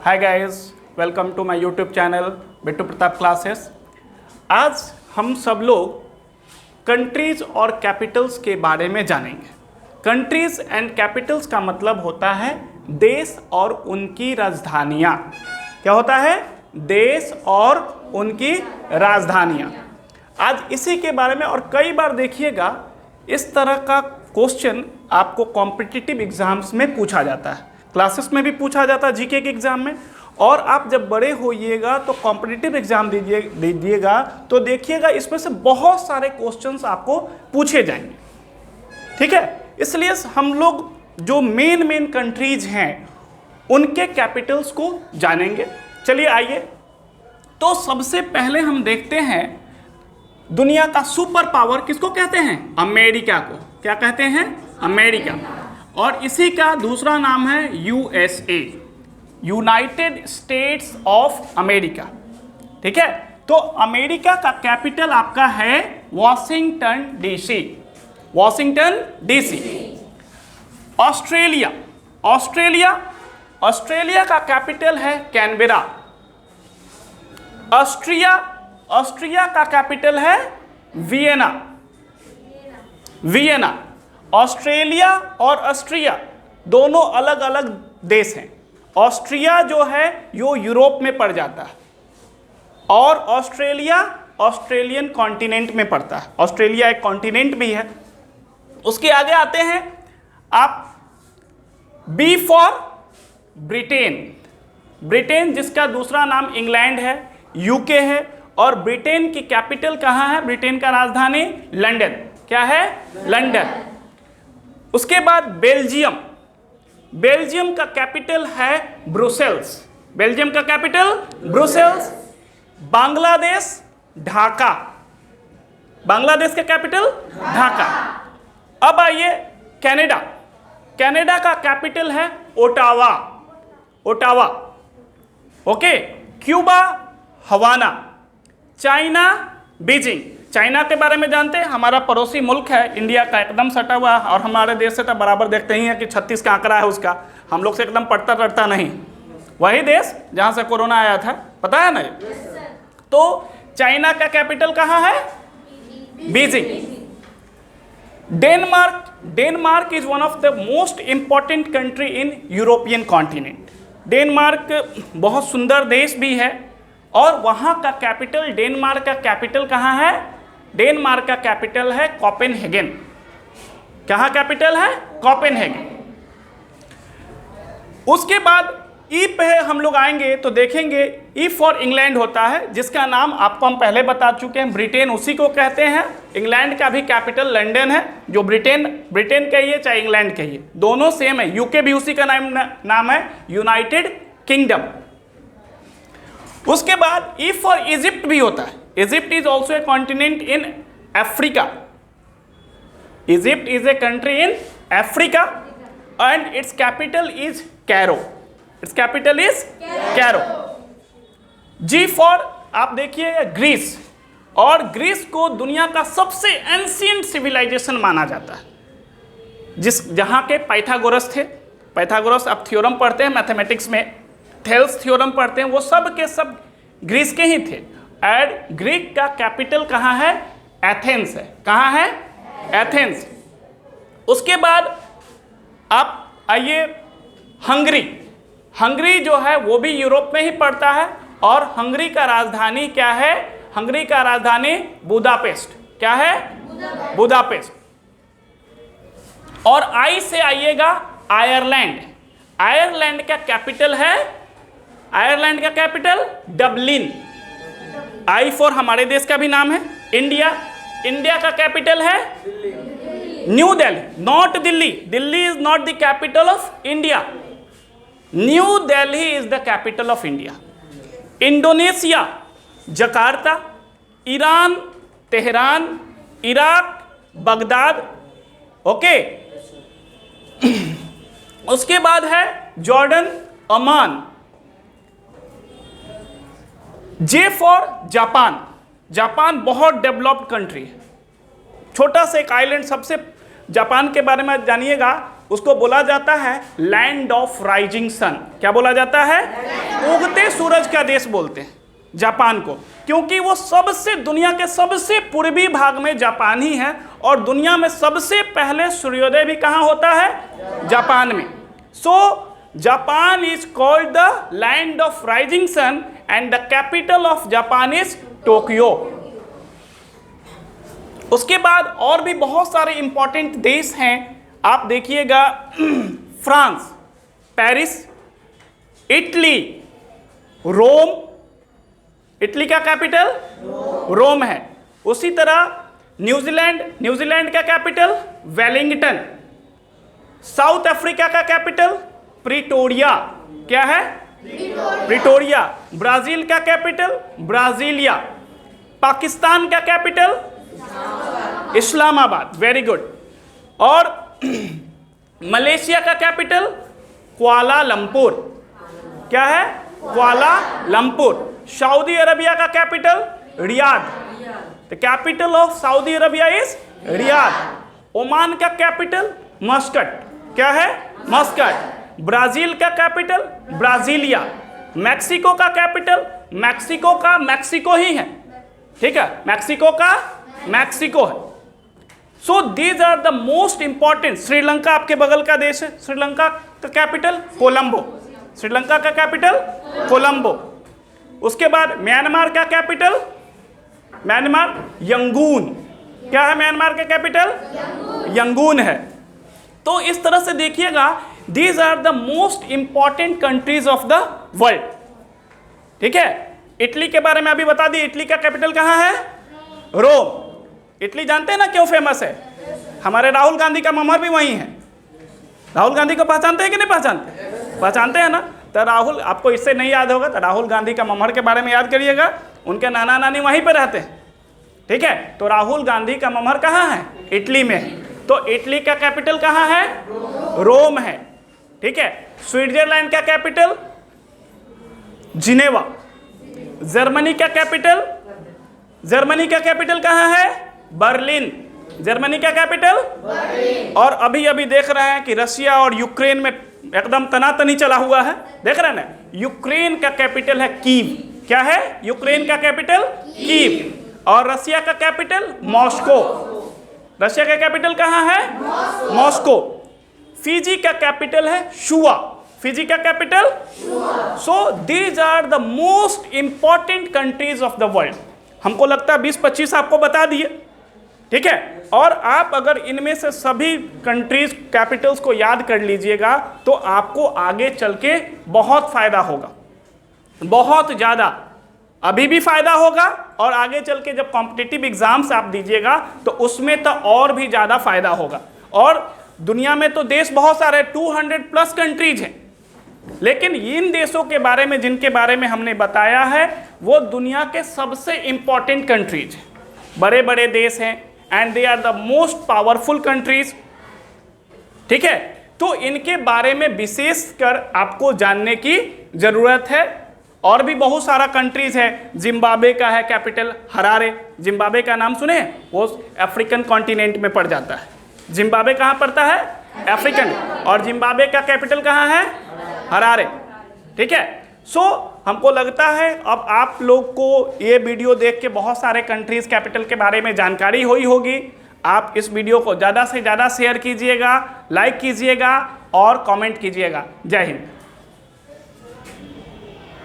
Hi guys, welcome to my YouTube channel Bittu Pratap classes. आज हम सब लोग कंट्रीज और कैपिटल्स के बारे में जानेंगे। कंट्रीज एंड कैपिटल्स का मतलब होता है देश और उनकी राजधानियाँ। क्या होता है? देश और उनकी राजधानियाँ। आज इसी के बारे में, और कई बार देखिएगा इस तरह का क्वेश्चन आपको कॉम्पिटिटिव एग्जाम्स में पूछा जाता है, क्लासेस में भी पूछा जाता है, जीके के एग्जाम में। और आप जब बड़े होइएगा तो कॉम्पिटिटिव एग्जाम दीजिएगा तो देखिएगा इसमें से बहुत सारे क्वेश्चंस आपको पूछे जाएंगे। ठीक है, इसलिए हम लोग जो मेन कंट्रीज हैं उनके कैपिटल्स को जानेंगे। चलिए आइए, तो सबसे पहले हम देखते हैं दुनिया का सुपर पावर किसको कहते हैं? अमेरिका को। क्या कहते हैं? अमेरिका। और इसी का दूसरा नाम है USA, United states of America. ठीक है, तो अमेरिका का कैपिटल आपका है Washington DC. Washington DC. Australia, Australia का कैपिटल है कैनबेरा। ऑस्ट्रिया का कैपिटल है वियना। ऑस्ट्रेलिया और ऑस्ट्रिया दोनों अलग अलग देश हैं। ऑस्ट्रिया जो है यो यूरोप में पड़ जाता है और ऑस्ट्रेलिया ऑस्ट्रेलियन कॉन्टिनेंट में पड़ता है। ऑस्ट्रेलिया एक कॉन्टिनेंट भी है। उसके आगे आते हैं आप, बी फॉर ब्रिटेन, जिसका दूसरा नाम इंग्लैंड है, यूके है। और ब्रिटेन की कैपिटल कहाँ है? ब्रिटेन का राजधानी लंदन। क्या है? लंदन। उसके बाद बेल्जियम का कैपिटल है ब्रुसेल्स। बेल्जियम का कैपिटल ब्रुसेल्स। बांग्लादेश ढाका। बांग्लादेश का कैपिटल ढाका। अब आइए कनाडा का कैपिटल है Ottawa. Okay. Cuba Havana. China Beijing. China के बारे में जानते हैं? हमारा पड़ोसी मुल्क है, इंडिया का एकदम सटा हुआ, और हमारे देश से तो बराबर देखते ही हैं कि 36 का आंकड़ा है उसका, हम लोग से एकदम पड़ता रटता नहीं। वही देश जहां से कोरोना आया था, पता है ना? तो चाइना का कैपिटल कहाँ है? Beijing. Denmark is one of the most important country in European continent. Denmark बहुत सुंदर देश भी है और वहाँ का कैपिटल, डेनमार्क का कैपिटल कहाँ है? डेनमार्क का कैपिटल है कोपेनहेगन। कहाँ कैपिटल है? कोपेनहेगन। उसके बाद ई पे हम लोग आएंगे तो देखेंगे ई फॉर इंग्लैंड होता है, जिसका नाम आपको हम पहले बता चुके हैं, ब्रिटेन उसी को कहते हैं। इंग्लैंड का भी कैपिटल लंदन है, जो ब्रिटेन कहिए चाहे इंग्लैंड कहिए, दोनों सेम है। यूके भी उसी का नाम है, यूनाइटेड किंगडम। उसके बाद ई फॉर इजिप्ट भी होता है। Egypt is also a continent in Africa. Egypt is a country in Africa and its capital is Cairo. G for आप देखिए ग्रीस, और ग्रीस को दुनिया का सबसे एंशिएंट सिविलाइजेशन माना जाता है, जहां के पाइथागोरस थे। पाइथागोरस आप थ्योरम पढ़ते हैं मैथमेटिक्स में, थेल्स थ्योरम पढ़ते हैं, वो सब के सब ग्रीस के ही थे। एंड ग्रीक का कैपिटल कहाँ है? एथेंस है। कहाँ है? एथेंस। उसके बाद आप आइए हंगरी जो है वो भी यूरोप में ही पड़ता है, और हंगरी का राजधानी क्या है? हंगरी का राजधानी बुदापेस्ट। क्या है? बुदापेस्ट। और आई से आइएगा आयरलैंड। आयरलैंड का कैपिटल है, आयरलैंड का कैपिटल डबलिन। आई फॉर हमारे देश का भी नाम है इंडिया का कैपिटल है new Delhi, not Delhi. Delhi is not the capital of India, new Delhi is the capital of India. Indonesia Jakarta. Iran Tehran. Iraq Baghdad. Okay. उसके बाद है Jordan Aman. J for Japan बहुत डेवलप्ड कंट्री है, छोटा सा एक आइलैंड। सबसे जापान के बारे में जानिएगा, उसको बोला जाता है लैंड ऑफ राइजिंग सन। क्या बोला जाता है? उगते सूरज का देश बोलते हैं जापान को, क्योंकि वो सबसे दुनिया के सबसे पूर्वी भाग में जापान ही है और दुनिया में सबसे पहले सूर्योदय भी कहाँ होता है? जापान में। So Japan is called the land of rising sun and the capital of Japan is Tokyo. उसके बाद और भी बहुत सारे इंपॉर्टेंट देश हैं, आप देखिएगा फ्रांस, पेरिस, इटली, रोम, इटली का कैपिटल रोम है। उसी तरह न्यूजीलैंड, न्यूजीलैंड का कैपिटल वेलिंगटन। साउथ अफ्रीका का कैपिटल प्रिटोरिया, क्या है? प्रिटोरिया। ब्राजील का कैपिटल ब्राजीलिया। पाकिस्तान का कैपिटल इस्लामाबाद, वेरी गुड। और मलेशिया का कैपिटल कुआलालंपुर, क्या है? कुआलालंपुर। सऊदी अरबिया का capital Riyadh, the capital of Saudi Arabia is Riyadh. Oman का कैपिटल मस्कट, क्या है? मस्कट। ब्राजील का कैपिटल ब्राजीलिया। मैक्सिको का कैपिटल मैक्सिको का मैक्सिको ही है, ठीक है? मैक्सिको का मैक्सिको है। So these are the most important. Sri Lanka आपके बगल का देश है, श्रीलंका का कैपिटल कोलंबो, श्रीलंका का कैपिटल कोलंबो। उसके बाद म्यांमार का कैपिटल म्यांमार यंगून, क्या है? म्यांमार का कैपिटल यंगून है। तो इस तरह से देखिएगा, these are the most important countries of the world, ठीक है? इटली के बारे में अभी बता दी, इटली का कैपिटल कहाँ है? रोम। इटली जानते हैं ना क्यों फेमस है? हमारे राहुल गांधी का ममहर भी वहीं है। राहुल गांधी को पहचानते हैं कि नहीं पहचानते? पहचानते हैं ना? तो राहुल, आपको इससे नहीं याद होगा तो राहुल गांधी का ममहर के बारे में याद करिएगा, उनके नाना नानी वहीं पे रहते हैं, ठीक है? तो राहुल गांधी का ममहर कहाँ है? इटली में है। तो इटली का कैपिटल कहाँ है? रोम है, ठीक है? स्विट्जरलैंड का कैपिटल जिनेवा। जर्मनी का कैपिटल, जर्मनी का कैपिटल कहाँ है? बर्लिन, जर्मनी का कैपिटल बर्लिन। और अभी अभी देख रहे हैं कि रशिया और यूक्रेन में एकदम तनातनी चला हुआ है, देख रहे हैं ना? यूक्रेन का कैपिटल है कीव, क्या है? यूक्रेन का कैपिटल कीव। और रशिया का कैपिटल मॉस्को, रशिया का कैपिटल कहाँ है? मॉस्को। फिजी का कैपिटल है शुआ, फिजी का capital. So these are the most important countries of the world. हमको लगता है 20-25 आपको बता दिए, ठीक है? और आप अगर इनमें से सभी कंट्रीज कैपिटल्स को याद कर लीजिएगा तो आपको आगे चल के बहुत फायदा होगा, बहुत ज़्यादा। अभी भी फायदा होगा और आगे चल के जब कॉम्पिटिटिव एग्जाम्स आप दीजिएगा तो उसमें तो और भी ज़्यादा फायदा होगा। और दुनिया में तो देश बहुत सारे 200+ कंट्रीज हैं, लेकिन इन देशों के बारे में जिनके बारे में हमने बताया है वो दुनिया के सबसे इंपॉर्टेंट कंट्रीज हैं, बड़े बड़े देश हैं, and they are the most powerful countries, ठीक है? तो इनके बारे में विशेषकर आपको जानने की जरूरत है। और भी बहुत सारा कंट्रीज है। जिम्बाब्वे का है कैपिटल हरारे, जिम्बाब्वे का नाम सुने? वो अफ्रीकन कॉन्टिनेंट में पड़ जाता है। जिम्बाब्वे कहाँ पड़ता है? अफ्रीकन। और जिम्बाब्वे का कैपिटल कहाँ है? हरारे, ठीक है? सो हमको लगता है अब आप लोग को ये वीडियो देख के बहुत सारे कंट्रीज कैपिटल के बारे में जानकारी हुई होगी। आप इस वीडियो को ज़्यादा से ज़्यादा शेयर कीजिएगा, लाइक कीजिएगा और कमेंट कीजिएगा। जय हिंद।